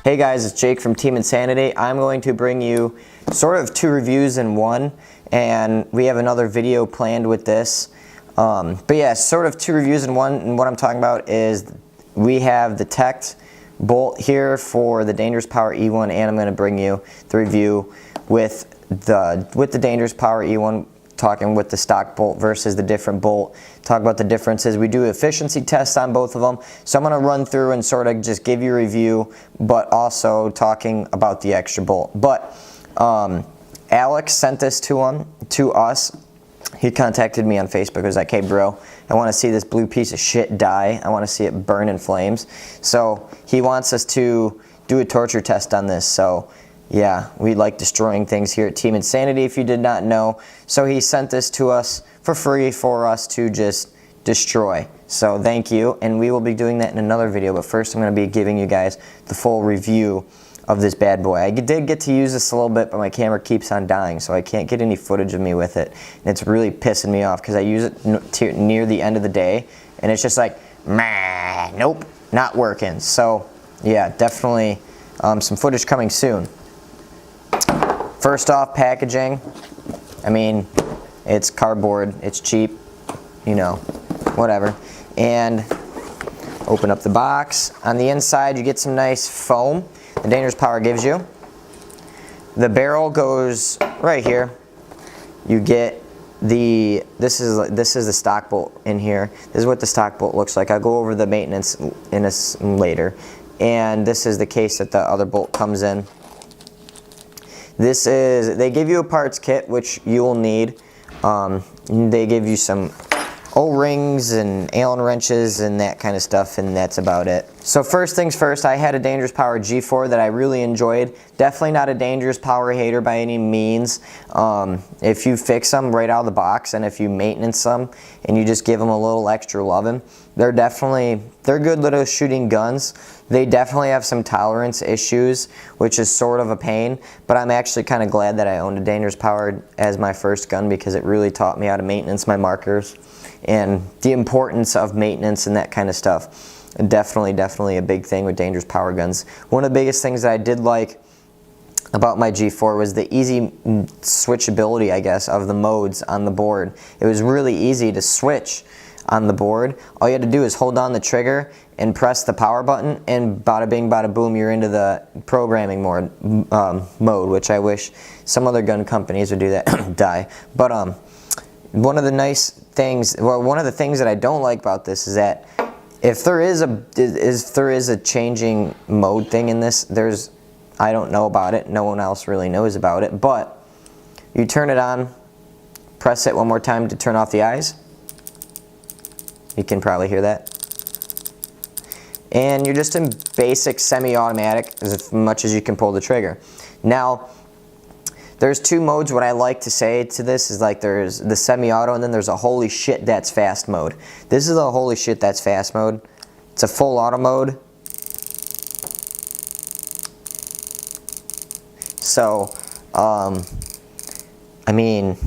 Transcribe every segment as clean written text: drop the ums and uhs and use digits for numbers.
Hey guys, it's Jake from Team Insanity. I'm going to bring you sort of two reviews in one, and we have another video planned with this. But yeah, sort of two reviews in one, and what I'm talking about is we have the Tech bolt here for the Dangerous Power E1, and I'm going to bring you the review with the Dangerous Power E1, talking with the stock bolt versus the different bolt, talk about the differences. We do efficiency tests on both of them, so I'm going to run through and sort of just give you a review, but also talking about the extra bolt. But Alex sent this to us. He contacted me on Facebook. He was like, hey bro, I want to see this blue piece of shit die. I want to see it burn in flames. So he wants us to do a torture test on this. So yeah, we like destroying things here at Team Insanity, if you did not know. So he sent this to us for free for us to just destroy. So thank you, and we will be doing that in another video. But first I'm going to be giving you guys the full review of this bad boy. I did get to use this a little bit, but my camera keeps on dying, so I can't get any footage of me with it. And it's really pissing me off because I use it near the end of the day, and it's just like, meh, nope, not working. So yeah, definitely some footage coming soon. First off, packaging. I mean, it's cardboard, it's cheap, you know, whatever. And open up the box. On the inside, you get some nice foam the Dangerous Power gives you. The barrel goes right here. You get this is the stock bolt in here. This is what the stock bolt looks like. I'll go over the maintenance in later. And this is the case that the other bolt comes in. They give you a parts kit, which you will need. They give you some O-rings and Allen wrenches and that kind of stuff, and that's about it. So first things first, I had a Dangerous Power G4 that I really enjoyed. Definitely not a Dangerous Power hater by any means. If you fix them right out of the box, and if you maintenance them and you just give them a little extra loving, they're good little shooting guns. They definitely have some tolerance issues, which is sort of a pain, but I'm actually kind of glad that I owned a Dangerous Power as my first gun, because it really taught me how to maintenance my markers and the importance of maintenance and that kind of stuff. And definitely a big thing with Dangerous Power guns. One of the biggest things that I did like about my G4 was the easy switchability, I guess, of the modes on the board. It was really easy to switch on the board. All you had to do is hold down the trigger and press the power button, and bada bing bada boom, you're into the programming mode, which I wish some other gun companies would do that. Die. But one of the nice things, well, one of the things that I don't like about this is that if there is a changing mode thing in this, I don't know about it, no one else really knows about it, but you turn it on, press it one more time to turn off the eyes. You can probably hear that. And you're just in basic semi-automatic, as much as you can pull the trigger. Now, there's two modes. What I like to say to this is, like, there's the semi-auto, and then there's a holy shit that's fast mode. This is a holy shit that's fast mode. It's a full auto mode. So, I mean,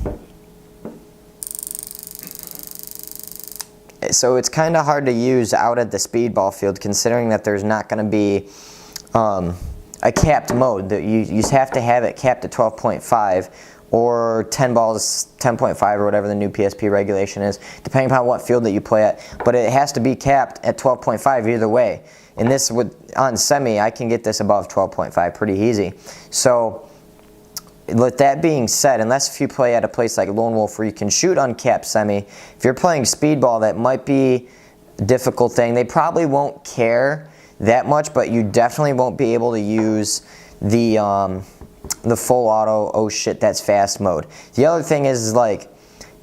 so it's kind of hard to use out at the speedball field, considering that there's not going to be a capped mode. That you have to have it capped at 12.5 or 10 balls 10.5 or whatever the new PSP regulation is, depending upon what field that you play at. But it has to be capped at 12.5 either way. And this on semi, I can get this above 12.5 pretty easy. So with that being said, unless if you play at a place like Lone Wolf where you can shoot uncapped semi, if you're playing speedball, that might be a difficult thing. They probably won't care that much, but you definitely won't be able to use the full auto, oh shit that's fast mode. The other thing is, like,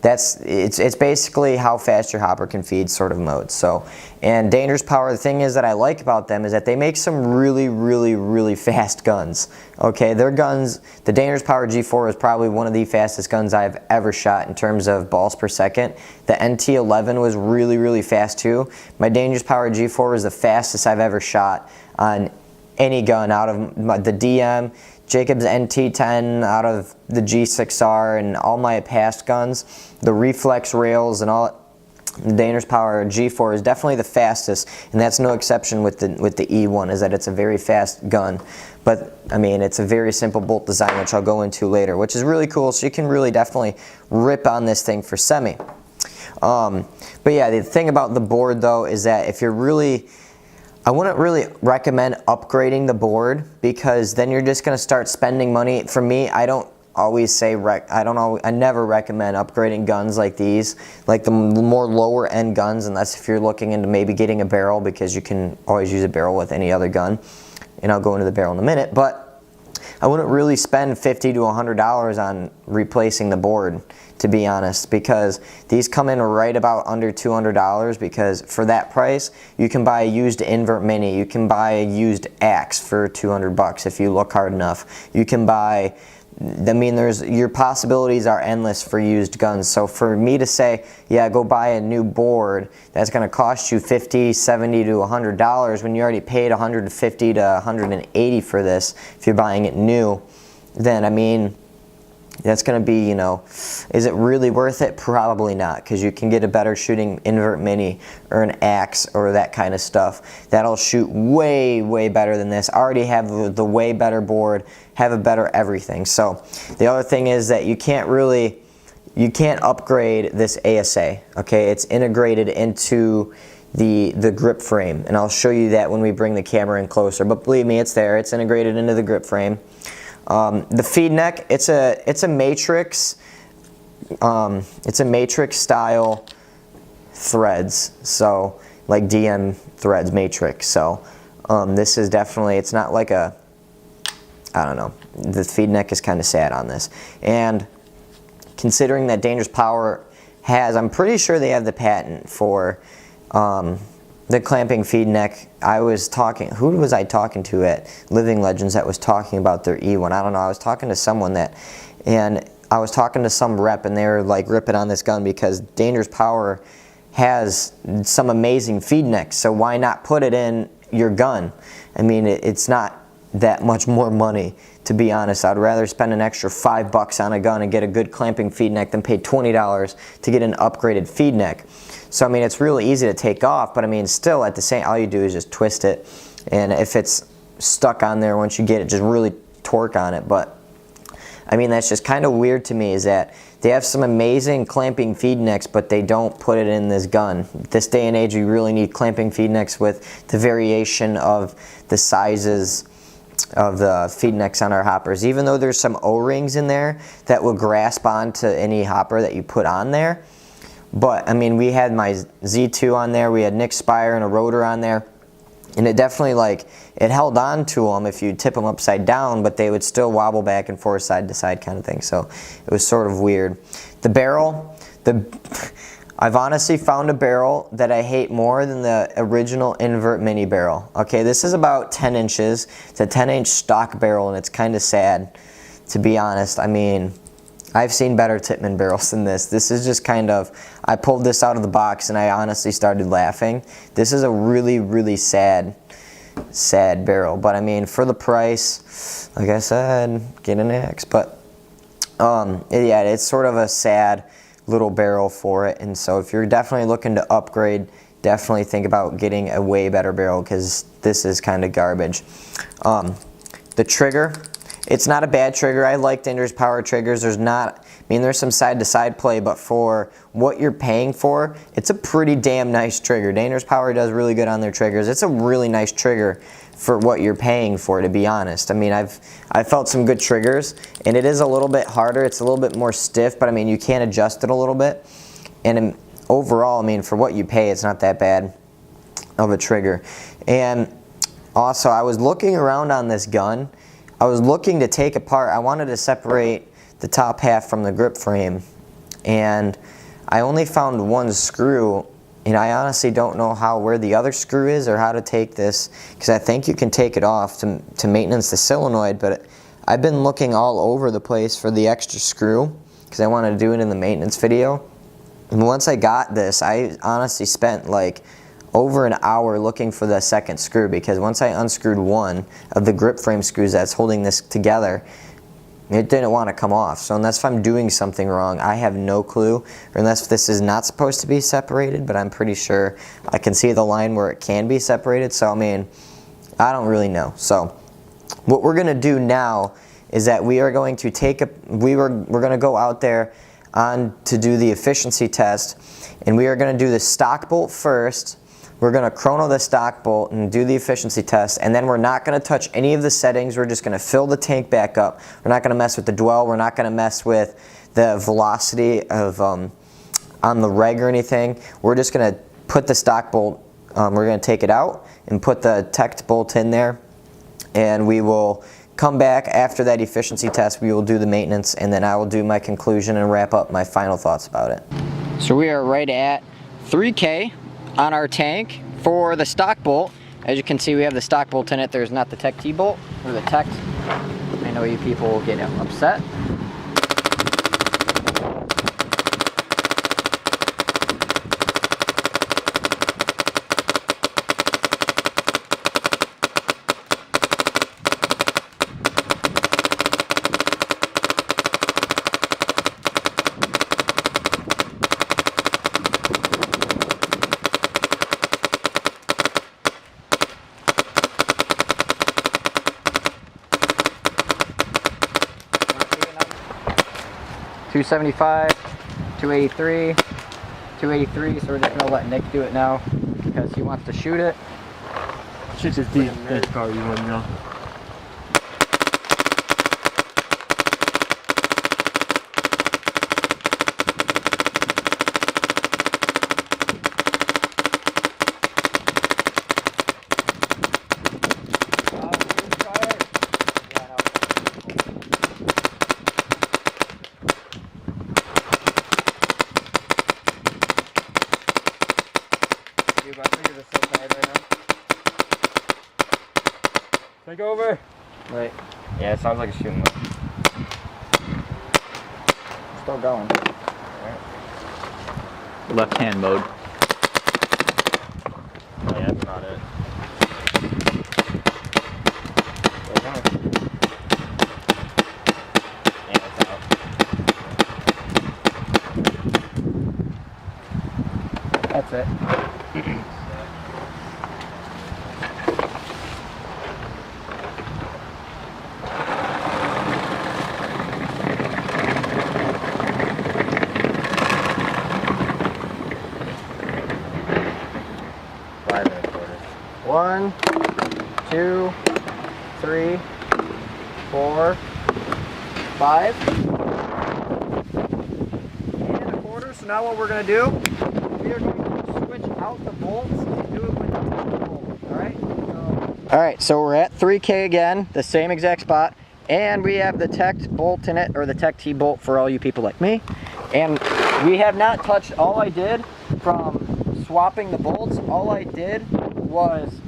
it's basically how fast your hopper can feed sort of mode. So, and Dangerous Power, the thing is that I like about them is that they make some really fast guns. Okay, their guns, the Dangerous Power G4 is probably one of the fastest guns I've ever shot in terms of balls per second. The NT11 was really fast too. My Dangerous Power G4 is the fastest I've ever shot on any gun out of the DM, Jacob's NT10, out of the G6R, and all my past guns, the reflex rails and all. The Dangerous Power G4 is definitely the fastest, and that's no exception with the E1, is that it's a very fast gun. But I mean, it's a very simple bolt design, which I'll go into later, which is really cool. So you can really definitely rip on this thing for semi. But yeah, the thing about the board though is that if you're really, I wouldn't really recommend upgrading the board, because then you're just going to start spending money. For me, I don't always say I never recommend upgrading guns like these, like the more lower end guns, unless if you're looking into maybe getting a barrel, because you can always use a barrel with any other gun, and I'll go into the barrel in a minute. But I wouldn't really spend $50 to $100 on replacing the board, to be honest, because these come in right about under $200, because for that price you can buy a used invert mini, you can buy a used axe for $200 if you look hard enough. You can buy, I mean, your possibilities are endless for used guns. So for me to say, yeah, go buy a new board that's going to cost you $50, $70 to $100 when you already paid $150 to $180 for this, if you're buying it new, then I mean, that's going to be, you know, is it really worth it? Probably not, because you can get a better shooting invert mini or an axe or that kind of stuff that'll shoot way, way better than this. Already have the way better board, have a better everything. So the other thing is that you can't upgrade this ASA, okay? It's integrated into the grip frame, and I'll show you that when we bring the camera in closer, but believe me, it's there. It's integrated into the grip frame. The feed neck, it's a matrix style threads, so like DM threads matrix. So this is definitely, it's not like a, I don't know, the feed neck is kind of sad on this. And considering that Dangerous Power has, I'm pretty sure they have the patent for the clamping feed neck. I was talking, who was I talking to at Living Legends that was talking about their E1? I don't know, I was talking to someone and I was talking to some rep, and they were like ripping on this gun because Dangerous Power has some amazing feed necks, so why not put it in your gun? I mean, it's not that much more money, to be honest. I'd rather spend an extra $5 on a gun and get a good clamping feed neck than pay $20 to get an upgraded feed neck. So I mean, it's really easy to take off, but I mean, still at the same, all you do is just twist it, and if it's stuck on there, once you get it, just really torque on it. But I mean, that's just kind of weird to me, is that they have some amazing clamping feed necks, but they don't put it in this gun. This day and age, you really need clamping feed necks with the variation of the sizes of the feed necks on our hoppers. Even though there's some O-rings in there that will grasp onto any hopper that you put on there. But I mean, we had my Z2 on there, we had Nick Spire and a rotor on there, and it definitely, like, it held on to them if you tip them upside down, but they would still wobble back and forth, side to side kind of thing. So it was sort of weird. The barrel, I've honestly found a barrel that I hate more than the original invert mini barrel. Okay, this is about 10 inches. It's a 10-inch stock barrel, and it's kind of sad, to be honest. I mean, I've seen better Tippmann barrels than this. This is just kind of, I pulled this out of the box and I honestly started laughing. This is a really, really sad barrel. But I mean, for the price, like I said, get an axe. But yeah, it's sort of a sad little barrel for it. And so if you're definitely looking to upgrade, definitely think about getting a way better barrel, because this is kind of garbage. The trigger, it's not a bad trigger. I like Dangerous Power triggers. There's some side-to-side play, but for what you're paying for, it's a pretty damn nice trigger. Dangerous Power does really good on their triggers. It's a really nice trigger for what you're paying for, to be honest. I mean, I've felt some good triggers, and it is a little bit harder. It's a little bit more stiff, but I mean, you can adjust it a little bit. And overall, I mean, for what you pay, it's not that bad of a trigger. And also, I was looking around on this gun. I was looking to take apart, I wanted to separate the top half from the grip frame, and I only found one screw, and I honestly don't know where the other screw is or how to take this, because I think you can take it off to maintenance the solenoid, but I've been looking all over the place for the extra screw because I wanted to do it in the maintenance video. And once I got this, I honestly spent like over an hour looking for the second screw, because once I unscrewed one of the grip frame screws that's holding this together, it didn't want to come off. So unless if I'm doing something wrong, I have no clue, or unless this is not supposed to be separated, but I'm pretty sure I can see the line where it can be separated. So I mean, I don't really know. So what we're gonna do now is that we are going to take we're gonna go out there to do the efficiency test, and we are gonna do the stock bolt first. We're going to chrono the stock bolt and do the efficiency test, and then we're not going to touch any of the settings. We're just going to fill the tank back up. We're not going to mess with the dwell. We're not going to mess with the velocity of on the reg or anything. We're just going to put the stock bolt, we're going to take it out and put the teched bolt in there, and we will come back after that efficiency test. We will do the maintenance, and then I will do my conclusion and wrap up my final thoughts about it. So we are right at 3K on our tank for the stock bolt. As you can see, we have the stock bolt in it. There's not the tech T-bolt or the tech. I know you people will get upset. $275, $283, $283. So we're just gonna let Nick do it now because he wants to shoot it. Shoot this deep. That's car you want to know. Take over. Right. Yeah, it sounds like a shooting one. Still going. Right. Left hand mode. Oh, yeah, that's not it. Yeah, it's out. That's it. One, 2, 3, 4, 5, and a quarter. So now what we're going to do, we are going to switch out the bolts and do it with the tech bolt. All right, so we're at 3K again, the same exact spot, and we have the tech bolt in it, or the tech T-bolt for all you people like me. And we have not touched. All I did from swapping the bolts, all I did was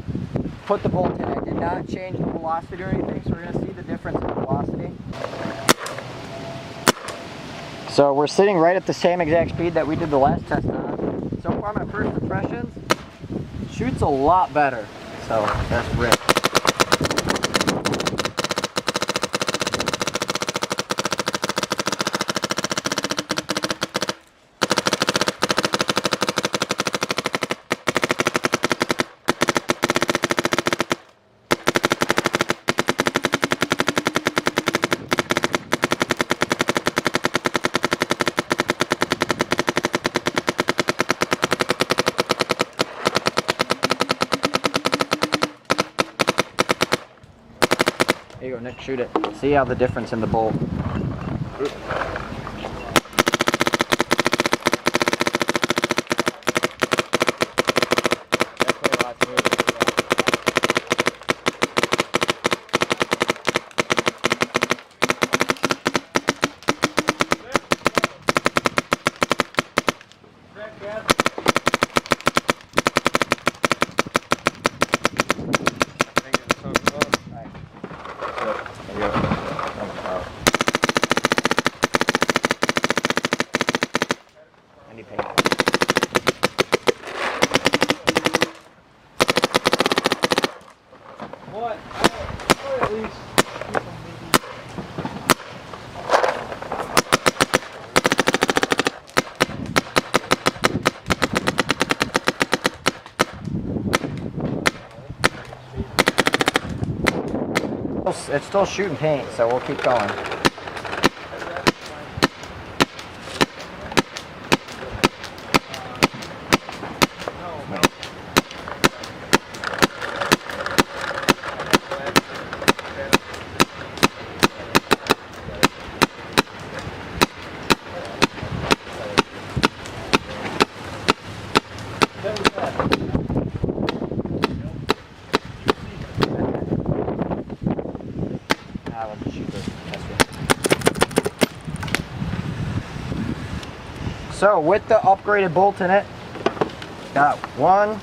put the bolt in. I did not change the velocity or anything, so we're going to see the difference in velocity. So we're sitting right at the same exact speed that we did the last test on. So far, my first impressions, shoots a lot better. So that's rip. There you go, Nick, shoot it. See how the difference in the bolt. It's still shooting paint, so we'll keep going. So with the upgraded bolt in it, got 1,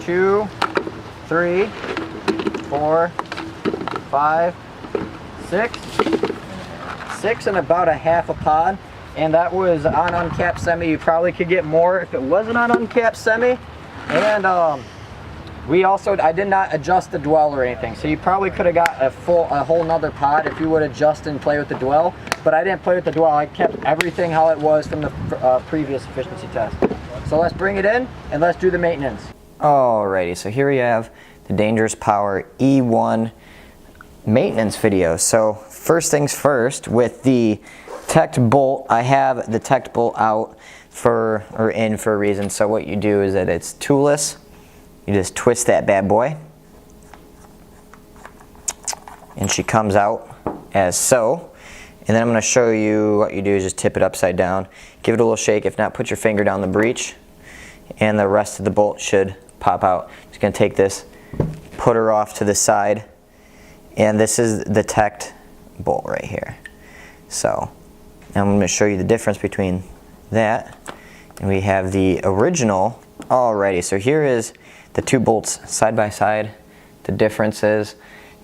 2, 3, 4, 5, 6, 6 and about a half a pod. And that was on uncapped semi. You probably could get more if it wasn't on uncapped semi. And I did not adjust the dwell or anything. So you probably could have got a whole nother pod if you would adjust and play with the dwell. But I didn't play with the dwell. I kept everything how it was from the previous efficiency test. So let's bring it in and let's do the maintenance. Alrighty, so here we have the Dangerous Power E1 maintenance video. So first things first, with the teched bolt, I have the teched bolt out in for a reason. So what you do is that it's toolless. You just twist that bad boy, and she comes out as so. And then I'm going to show you what you do is just tip it upside down, give it a little shake. If not, put your finger down the breech, and the rest of the bolt should pop out. Just going to take this, put her off to the side, and this is the teched bolt right here. So now I'm going to show you the difference between that and we have the original. Alrighty, so here is the two bolts side by side, the differences.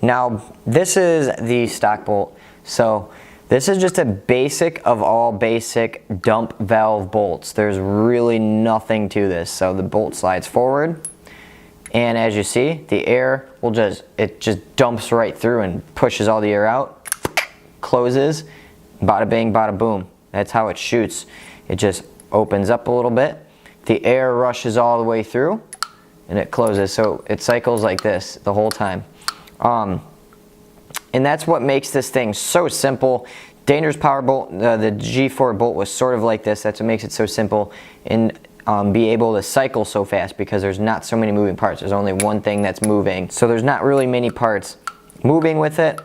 Now this is the stock bolt. So this is just a basic of all basic dump valve bolts. There's really nothing to this. So the bolt slides forward, and as you see, the air will just dumps right through and pushes all the air out, closes, bada bing, bada boom. That's how it shoots. It just opens up a little bit, the air rushes all the way through, and it closes. So it cycles like this the whole time. And that's what makes this thing so simple. Dangerous Power bolt, the G4 bolt was sort of like this. That's what makes it so simple and be able to cycle so fast, because there's not so many moving parts. There's only one thing that's moving. So there's not really many parts moving with it.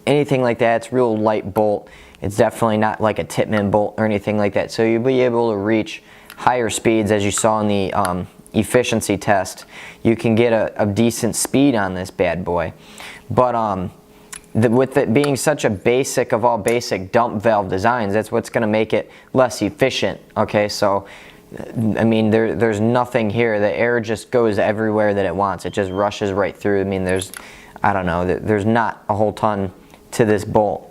Anything like that, it's real light bolt. It's definitely not like a Tippmann bolt or anything like that. So you'll be able to reach higher speeds, as you saw in the efficiency test. You can get a decent speed on this bad boy. But with it being such a basic of all basic dump valve designs, that's what's going to make it less efficient. Okay, so I mean, there's nothing here. The air just goes everywhere that it wants. It just rushes right through. I mean, I don't know, there's not a whole ton to this bolt.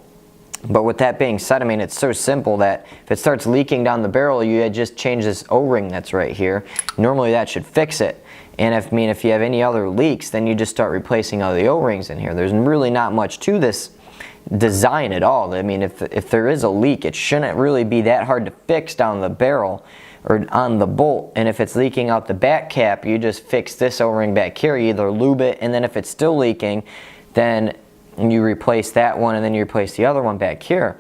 But with that being said, I mean, it's so simple that if it starts leaking down the barrel, you just change this O-ring that's right here. Normally that should fix it. And if you have any other leaks, then you just start replacing all the O-rings in here. There's really not much to this design at all. I mean, if there is a leak, it shouldn't really be that hard to fix down the barrel or on the bolt. And if it's leaking out the back cap, you just fix this O-ring back here. You either lube it, and then if it's still leaking, then you replace that one, and then you replace the other one back here.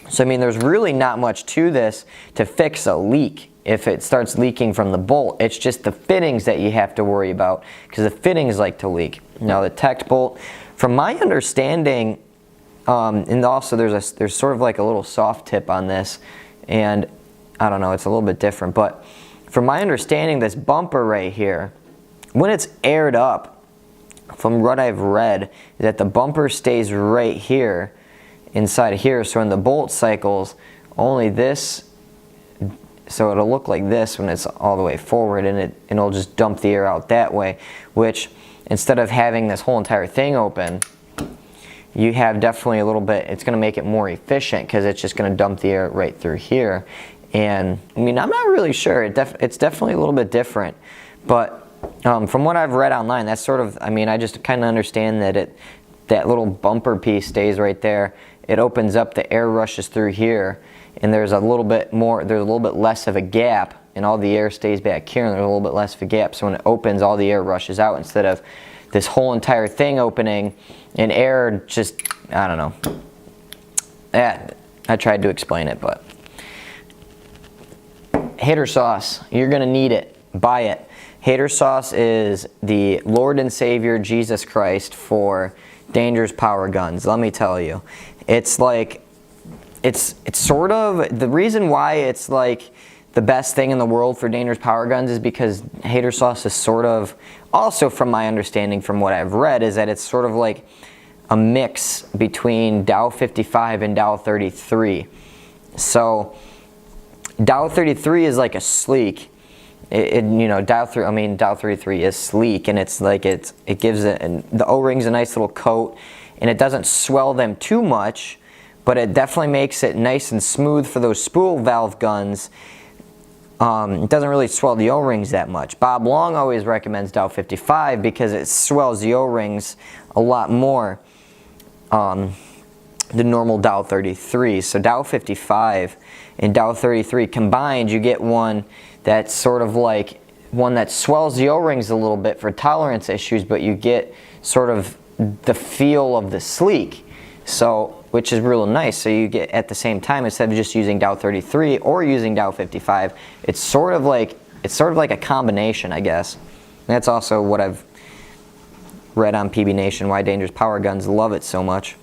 So I mean, there's really not much to this to fix a leak. If it starts leaking from the bolt, it's just the fittings that you have to worry about, because the fittings like to leak. Now the teched bolt, from my understanding, and also there's sort of like a little soft tip on this, and I don't know, it's a little bit different, but from my understanding, this bumper right here, when it's aired up, from what I've read, that the bumper stays right here, inside of here. So when the bolt cycles, only this, so it'll look like this when it's all the way forward, and it'll just dump the air out that way, which instead of having this whole entire thing open, you have definitely a little bit, it's going to make it more efficient, because it's just going to dump the air right through here. And I mean, I'm not really sure, it's definitely a little bit different, but from what I've read online, that's sort of, I mean, I just kind of understand that that little bumper piece stays right there. It opens up, the air rushes through here, and there's a little bit less of a gap, and all the air stays back here, and there's a little bit less of a gap. So when it opens, all the air rushes out instead of this whole entire thing opening, and air just, I don't know. Yeah, I tried to explain it, but. Hater sauce, you're gonna need it, buy it. Hater sauce is the Lord and Savior Jesus Christ for dangerous power guns, let me tell you. It's like, it's sort of, the reason why it's like the best thing in the world for dangerous power guns is because hater sauce is sort of, also from my understanding from what I've read, is that it's sort of like a mix between Dow 55 and Dow 33. So Dow 33 is like a sleek. You know, Dow 33 is sleek, and it's like it gives it, and the O-ring's a nice little coat, and it doesn't swell them too much, but it definitely makes it nice and smooth for those spool valve guns. It doesn't really swell the O-rings that much. Bob Long always recommends Dow 55 because it swells the O-rings a lot more than normal Dow 33. So Dow 55 and Dow 33 combined, you get one that's sort of like one that swells the O-rings a little bit for tolerance issues, but you get sort of the feel of the sleek, so which is real nice. So you get, at the same time, instead of just using Dow 33 or using Dow 55, it's sort of like a combination, I guess. And that's also what I've read on PB Nation, why dangerous power guns love it so much.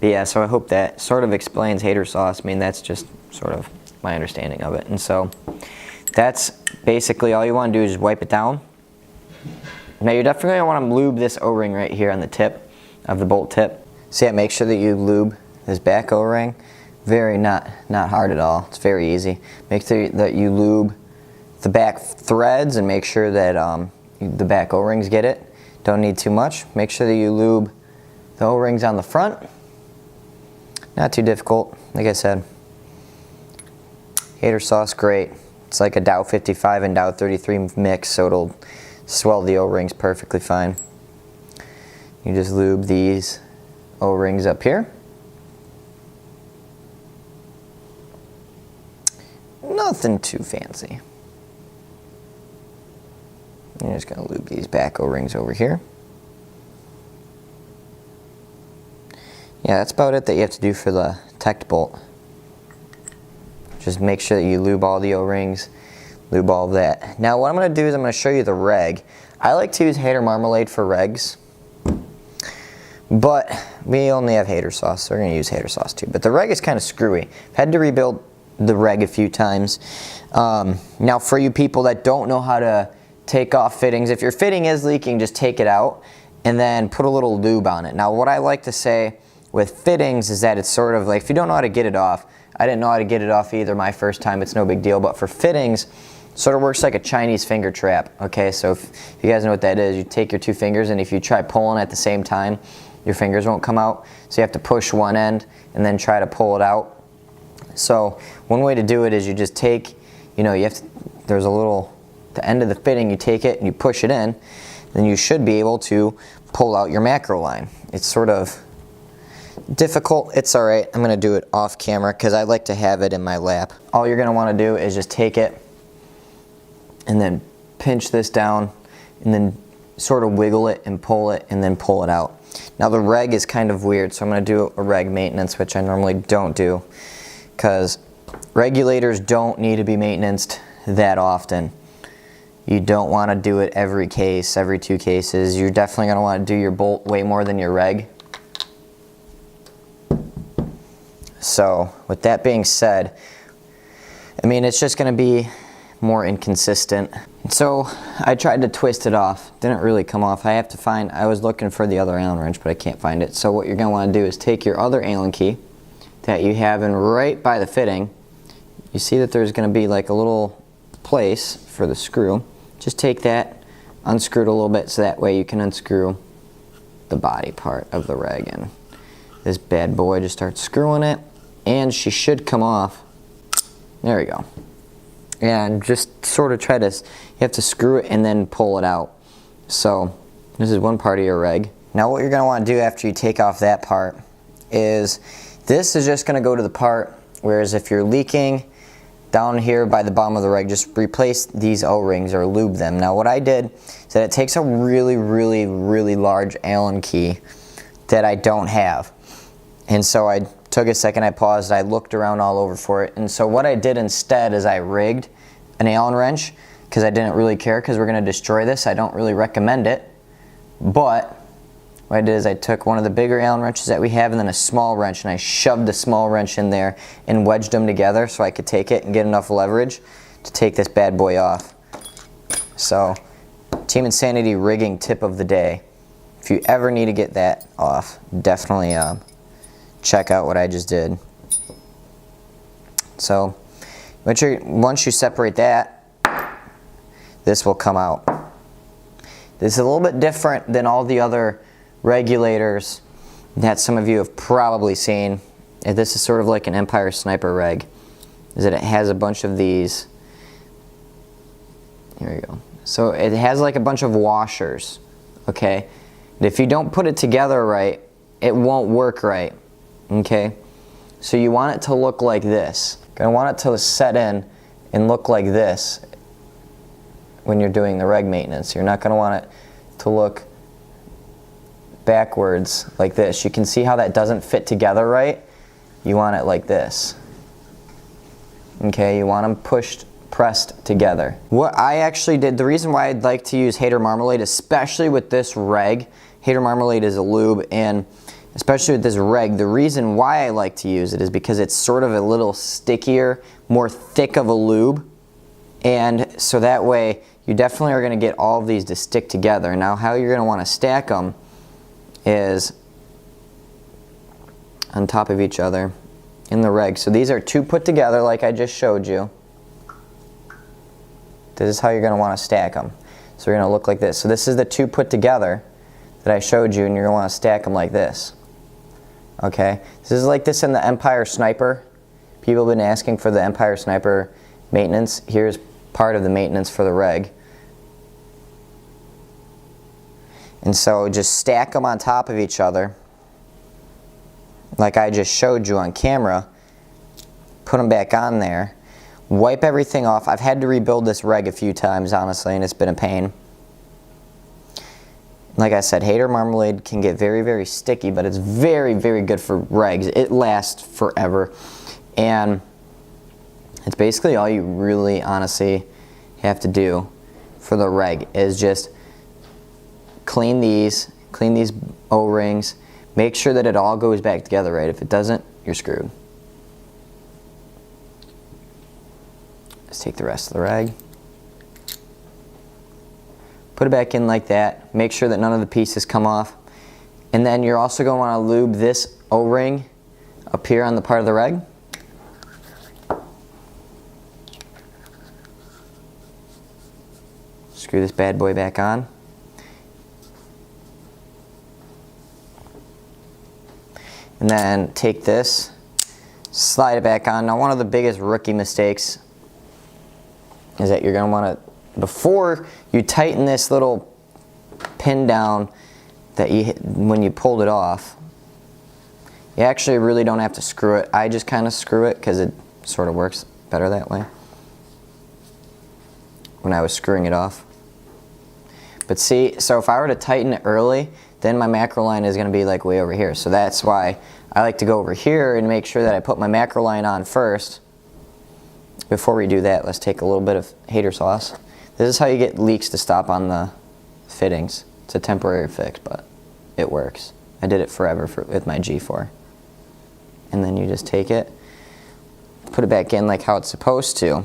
But yeah, so I hope that sort of explains hater sauce. I mean, that's just sort of my understanding of it. And so that's basically all you want to do is just wipe it down. Now you're definitely going to want to lube this O-ring right here on the tip of the bolt tip. So yeah, make sure that you lube this back O-ring. Very not hard at all. It's very easy. Make sure that you lube the back threads and make sure that the back O-rings get it. Don't need too much. Make sure that you lube the O-rings on the front. Not too difficult, like I said. Hater sauce, great. It's like a Dow 55 and Dow 33 mix, so it'll swell the O-rings perfectly fine. You just lube these O-rings up here. Nothing too fancy. You're just going to lube these back O-rings over here. Yeah, that's about it that you have to do for the tech bolt. Just make sure that you lube all the O-rings, lube all of that. Now what I'm going to do is I'm going to show you the reg. I like to use Hater Marmalade for regs, but we only have hater sauce, so we're going to use hater sauce too. But the reg is kind of screwy. I've had to rebuild the reg a few times. Now for you people that don't know how to take off fittings, if your fitting is leaking, just take it out and then put a little lube on it. Now what I like to say with fittings is that it's sort of like, if you don't know how to get it off, I didn't know how to get it off either my first time, it's no big deal, but for fittings, sort of works like a Chinese finger trap. Okay, so if you guys know what that is, you take your two fingers and if you try pulling at the same time, your fingers won't come out. So you have to push one end and then try to pull it out. So one way to do it is you just take, you know, there's a little, the end of the fitting, you take it and you push it in, then you should be able to pull out your macro line. It's sort of difficult, it's alright. I'm going to do it off camera because I like to have it in my lap. All you're going to want to do is just take it and then pinch this down and then sort of wiggle it and pull it and then pull it out. Now the reg is kind of weird, so I'm going to do a reg maintenance, which I normally don't do because regulators don't need to be maintained that often. You don't want to do it every case, every 2 cases. You're definitely going to want to do your bolt way more than your reg. So with that being said, I mean, it's just going to be more inconsistent. So I tried to twist it off, didn't really come off. I was looking for the other Allen wrench, but I can't find it. So what you're going to want to do is take your other Allen key that you have in right by the fitting. You see that there's going to be like a little place for the screw. Just take that, unscrew it a little bit so that way you can unscrew the body part of the reg, and this bad boy just starts screwing it, and she should come off. There we go. And just sort of try to, you have to screw it and then pull it out. So this is one part of your reg. Now what you're going to want to do after you take off that part is, this is just going to go to the part, whereas if you're leaking down here by the bottom of the reg, just replace these O-rings or lube them. Now what I did is that it takes a really, really, really large Allen key that I don't have. And so I took a second, I paused, I looked around all over for it. And so what I did instead is I rigged an Allen wrench because I didn't really care because we're going to destroy this. I don't really recommend it. But what I did is I took one of the bigger Allen wrenches that we have and then a small wrench, and I shoved the small wrench in there and wedged them together so I could take it and get enough leverage to take this bad boy off. So, Team Insanity rigging tip of the day. If you ever need to get that off, definitely check out what I just did. So, once you separate that, this will come out. This is a little bit different than all the other regulators that some of you have probably seen. This is sort of like an Empire Sniper reg, is that it has a bunch of these. Here we go. So it has like a bunch of washers, okay? And if you don't put it together right, it won't work right, okay? So you want it to look like this. You're gonna want it to set in and look like this when you're doing the reg maintenance. You're not gonna want it to look backwards like this. You can see how that doesn't fit together right. You want it like this. Okay, you want them pressed together. What I actually did, the reason why I'd like to use Hater Marmalade, especially with this reg, Hater Marmalade is a lube, and especially with this reg, the reason why I like to use it is because it's sort of a little stickier, more thick of a lube, and so that way you definitely are going to get all of these to stick together. Now how you're going to want to stack them is on top of each other in the reg. So these are two put together like I just showed you. This is how you're going to want to stack them. So they're going to look like this. So this is the two put together that I showed you, and you're going to want to stack them like this. Okay? This is like this in the Empire Sniper. People have been asking for the Empire Sniper maintenance. Here's part of the maintenance for the reg. And so just stack them on top of each other like I just showed you on camera. Put them back on there. Wipe everything off. I've had to rebuild this reg a few times, honestly, and it's been a pain. Like I said, Hater Marmalade can get very, very sticky, but it's very, very good for regs. It lasts forever. And it's basically all you really, honestly, have to do for the reg is just clean these O-rings, make sure that it all goes back together right. If it doesn't, you're screwed. Let's take the rest of the rag. Put it back in like that. Make sure that none of the pieces come off. And then you're also going to want to lube this O-ring up here on the part of the reg. Screw this bad boy back on. And then take this, slide it back on. Now one of the biggest rookie mistakes is that you're going to want to, before you tighten this little pin down that you hit when you pulled it off, you actually really don't have to screw it. I just kind of screw it because it sort of works better that way when I was screwing it off. But see, so if I were to tighten it early, then my macro line is going to be like way over here. So that's why I like to go over here and make sure that I put my macro line on first. Before we do that, let's take a little bit of hater sauce. This is how you get leaks to stop on the fittings. It's a temporary fix, but it works. I did it forever with my G4. And then you just take it, put it back in like how it's supposed to.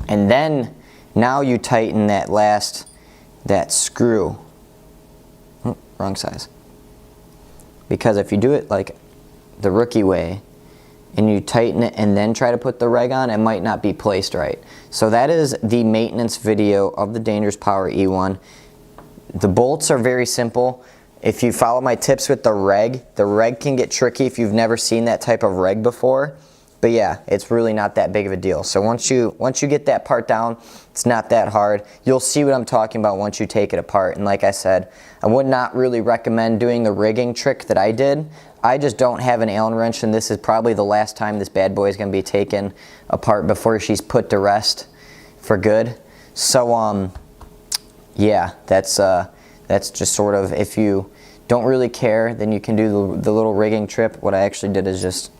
And then now you tighten that screw. Oh, wrong size. Because if you do it like the rookie way and you tighten it and then try to put the reg on, it might not be placed right. So that is the maintenance video of the Dangerous Power E1. The bolts are very simple. If you follow my tips with the reg can get tricky if you've never seen that type of reg before. But yeah, it's really not that big of a deal. So once you get that part down, it's not that hard. You'll see what I'm talking about once you take it apart. And like I said, I would not really recommend doing the rigging trick that I did. I just don't have an Allen wrench, and this is probably the last time this bad boy is going to be taken apart before she's put to rest for good. So yeah, that's just sort of, if you don't really care, then you can do the little rigging trip. What I actually did is just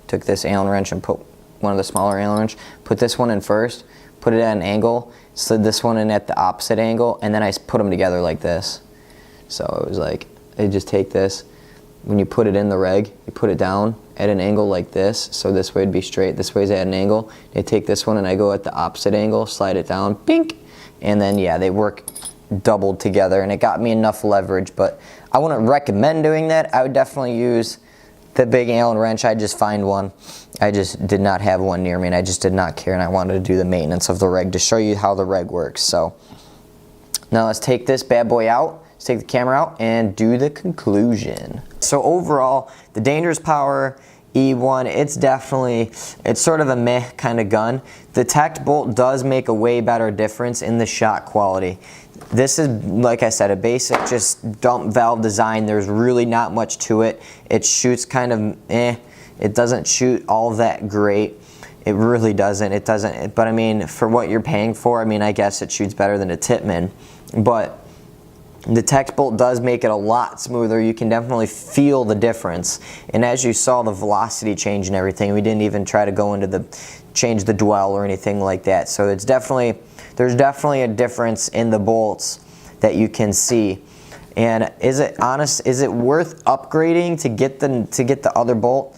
took this Allen wrench and put one of the smaller Allen wrench, put this one in first, put it at an angle, slid this one in at the opposite angle, and then I put them together like this. So it was like, I just take this, when you put it in the reg, you put it down at an angle like this, so this way it'd be straight, this way's at an angle. I take this one and I go at the opposite angle, slide it down, bink, and then yeah, they work doubled together, and it got me enough leverage. But I wouldn't recommend doing that. I would definitely use the big Allen wrench. I just find one. I just did not have one near me, and I just did not care, and I wanted to do the maintenance of the reg to show you how the reg works. So now let's take this bad boy out, let's take the camera out and do the conclusion. So overall, the Dangerous Power E1, it's sort of a meh kind of gun. The Tech bolt does make a way better difference in the shot quality. This is, like I said, a basic just dump valve design. There's really not much to it. It shoots kind of eh. It doesn't shoot all that great. It really doesn't. It doesn't. But I mean, for what you're paying for, I mean, I guess it shoots better than a Tippmann. But the Tech bolt does make it a lot smoother. You can definitely feel the difference. And as you saw, the velocity change and everything, we didn't even try to go into change the dwell or anything like that. So there's definitely a difference in the bolts that you can see. And is it worth upgrading to get the other bolt?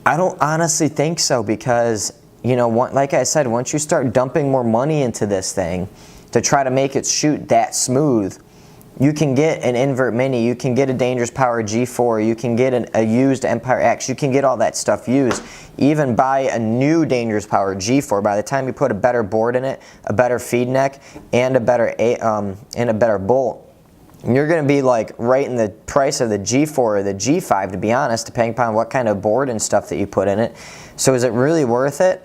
I don't honestly think so, because, you know, like I said, once you start dumping more money into this thing to try to make it shoot that smooth, you can get an invert mini, you can get a Dangerous Power G4, you can get a used Empire X, you can get all that stuff used. Even buy a new Dangerous Power G4. By the time you put a better board in it, a better feed neck, and a better bolt, you're going to be like right in the price of the G4 or the G5, to be honest, depending upon what kind of board and stuff that you put in it. So is it really worth it?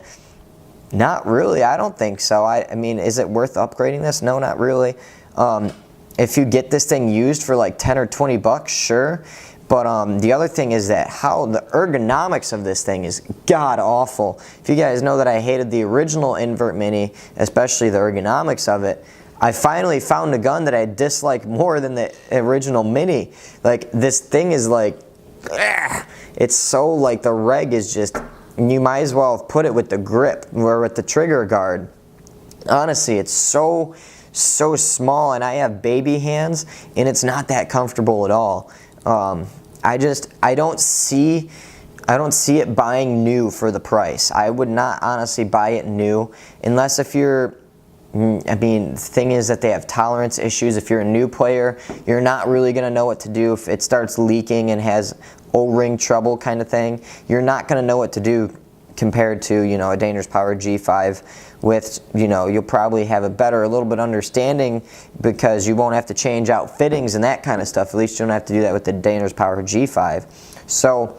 Not really. I don't think so. I mean, is it worth upgrading this? No, not really. If you get this thing used for like 10 or 20 bucks, sure. But the other thing is that how the ergonomics of this thing is god awful. If you guys know that I hated the original invert mini, especially the ergonomics of it, I finally found a gun that I dislike more than the original mini. Like, this thing is like, it's so like, the reg is just, you might as well have put it with the grip or with the trigger guard. Honestly, it's so small, and I have baby hands, and it's not that comfortable at all. I don't see it buying new for the price. I would not honestly buy it new, unless if you're, I mean, the thing is that they have tolerance issues. If you're a new player, you're not really going to know what to do. If it starts leaking and has O-ring trouble kind of thing, you're not going to know what to do compared to, you know, a Dangerous Power G5 with, you know, you'll probably have a little bit understanding, because you won't have to change out fittings and that kind of stuff. At least you don't have to do that with the Dangerous Power G5. So,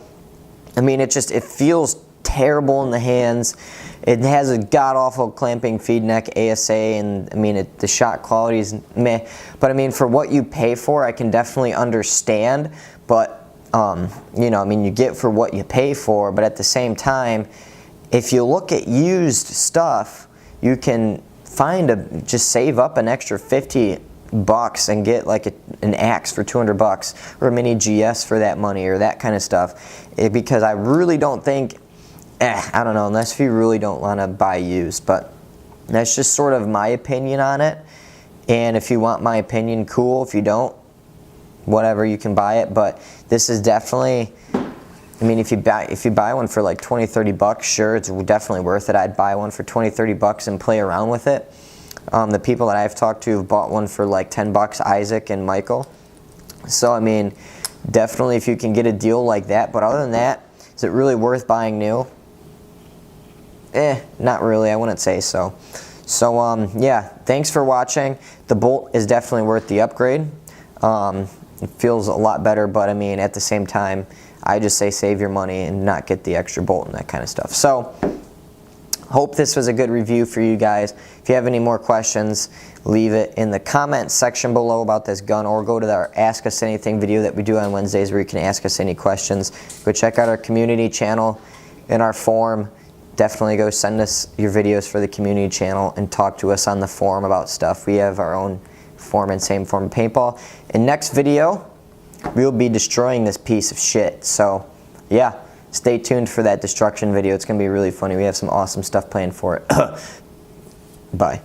I mean, it feels terrible in the hands. It has a god-awful clamping feed neck ASA, and I mean, the shot quality is meh. But I mean, for what you pay for, I can definitely understand. But you know, I mean, you get for what you pay for. But at the same time, if you look at used stuff, you can just save up an extra 50 bucks and get like an axe for 200 bucks or a mini GS for that money or that kind of stuff. Because I really don't think, I don't know, unless if you really don't want to buy used. But that's just sort of my opinion on it. And if you want my opinion, cool. If you don't, whatever, you can buy it. But this is definitely, I mean, if you buy one for like 20-30 bucks, sure, it's definitely worth it. I'd buy one for 20-30 bucks and play around with it. The people that I've talked to have bought one for like 10 bucks, Isaac and Michael. So I mean, definitely if you can get a deal like that. But other than that, is it really worth buying new? Not really. I wouldn't say so. So yeah, thanks for watching. The bolt is definitely worth the upgrade. It feels a lot better, but I mean, at the same time, I just say save your money and not get the extra bolt and that kind of stuff. So hope this was a good review for you guys. If you have any more questions, leave it in the comment section below about this gun, or go to our Ask Us Anything video that we do on Wednesdays where you can ask us any questions. Go check out our community channel and our forum. Definitely go send us your videos for the community channel and talk to us on the forum about stuff. We have our own forum and same forum Paintball. In next video, we'll be destroying this piece of shit. So yeah, stay tuned for that destruction video. It's going to be really funny. We have some awesome stuff planned for it. Bye.